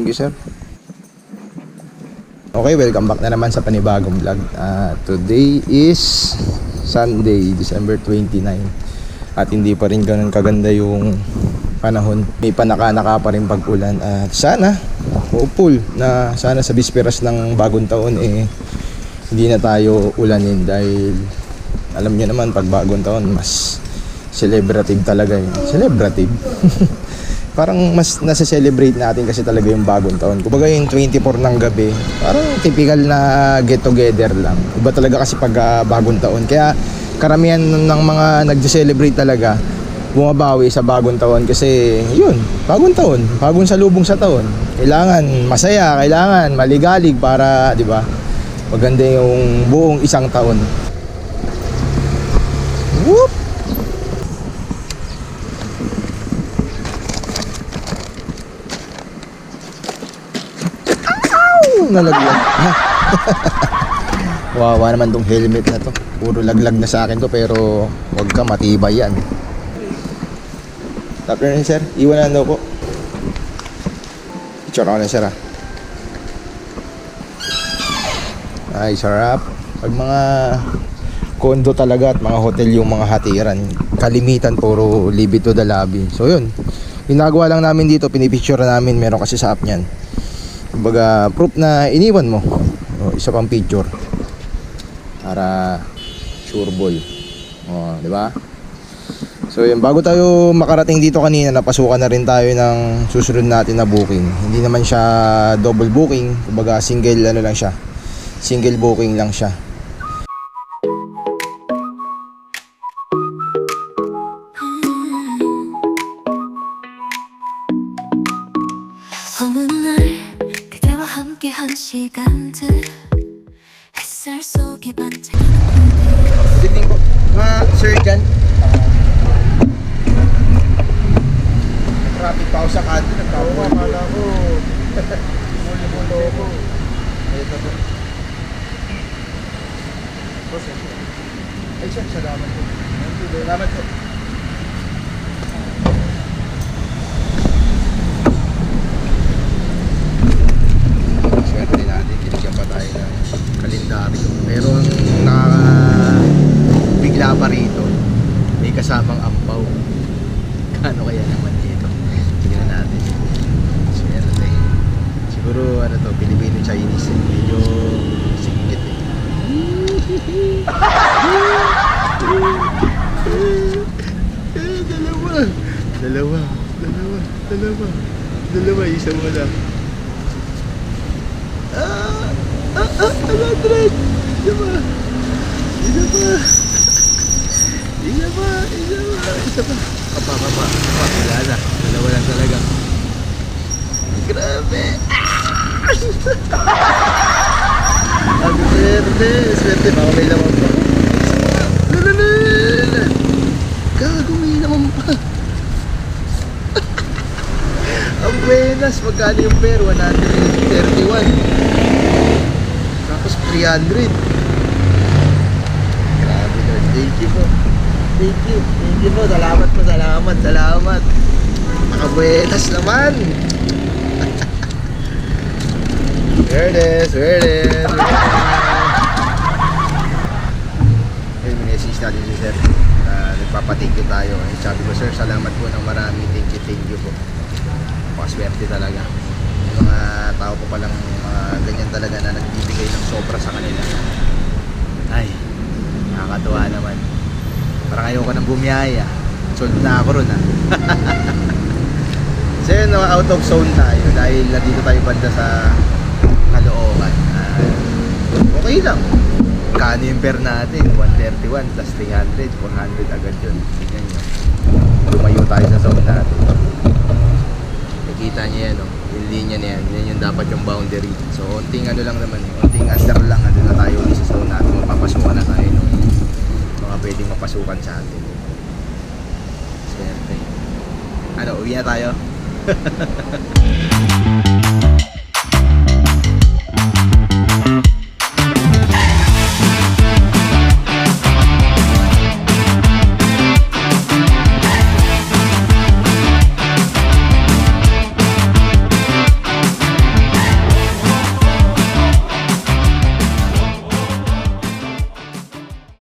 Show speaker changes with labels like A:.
A: Thank you, sir. Okay, welcome back na naman sa panibagong vlog. Today is Sunday, December 29. At hindi pa rin ganun kaganda yung panahon. May panaka-naka pa rin pag-ulan. At sana, hopeful na sana sa bisperas ng bagong taon hindi na tayo ulanin. Dahil alam niyo naman, pag bagong taon, mas celebrative talaga yun. Celebrative? Parang mas nasa-celebrate natin kasi talaga yung bagong taon. Kumbaga yung 24 ng gabi, parang typical na get-together lang. Iba talaga kasi pag bagong taon. Kaya karamihan ng mga nag-celebrate talaga, bumabawi sa bagong taon. Kasi yun, bagong taon, bagong salubong sa taon. Kailangan masaya, kailangan maligalig para, di ba, maganda yung buong isang taon. Whoop! Nalaglag na. Wawa naman tong helmet na to. Puro laglag na sa akin to, pero wag ka, matibay yan. Tapos na sir, iwan na daw po. Picture ako na sir Ay, sarap. Pag mga kondo talaga at mga hotel yung mga hatiran, kalimitan puro leave it to the lobby. So yun, ginagawa lang namin dito, pinipicture namin, meron kasi sa app niyan. Kumbaga proof na iniwan mo. Isa pang picture para sure ball. Di ba? So yun, bago tayo makarating dito kanina, napasukan na rin tayo ng susunod natin na booking. Hindi naman siya double booking, kumbaga single lang siya. Single booking lang siya.
B: 함께한 시간들 햇살 속에 반짝이는
A: Good evening po. Sir dyan. Traffic pa ako sa kanto. Nagkawa, akala ko. Mulo-mulo ko. Ito po. Ay sir, salamat po. Salamat po. Swerte natin, binigyan pa tayo ng kalendaryo. Pero ang nakakabigla pa rito, may kasamang ampaw. Kano kaya naman dito? Tignan natin. So yan natin. Siguro ano to, Filipino-Chinese. Medyo singkit Dalawa, isang wala. 100. Isa pa. Papa. Wala na. Dalawa lang talaga. Grabe. Ang swerte. Baka may naman pa. Gago, may naman pa. Ang buenas. Magkano yung pair? 131. Tapos 300. Grabe, Lord. Thank you po. Thank you po. Salamat. Nakabuenas naman. There it is. Ayun, message natin si sir. Nagpapating you tayo. Sabi ko, sir, salamat po ng marami. Thank you po. Pakaswerte talaga. Yung mga tao po palang ganyan talaga na nagbibigay ng sobra sa kanila. Ay, nakakatuwa naman. Parang ayoko nang bumiyaya. Sold na ako ron So yun, out of zone tayo dahil nandito tayo banda sa Caloocan. Okay lang. Kano yung pair natin? 131 plus 300, 400 agad yun. Tignan nyo. Lumayo tayo sa zone natin. Nakikita nyo yan, yung linya na yan. Yan yung dapat yung boundary. So, unting ano lang naman, unting under lang. Ano na tayo ulit sa zone natin. Mapapasukan na tayo mga pwedeng mapasukan sa atin. Swerte. Uwi na tayo.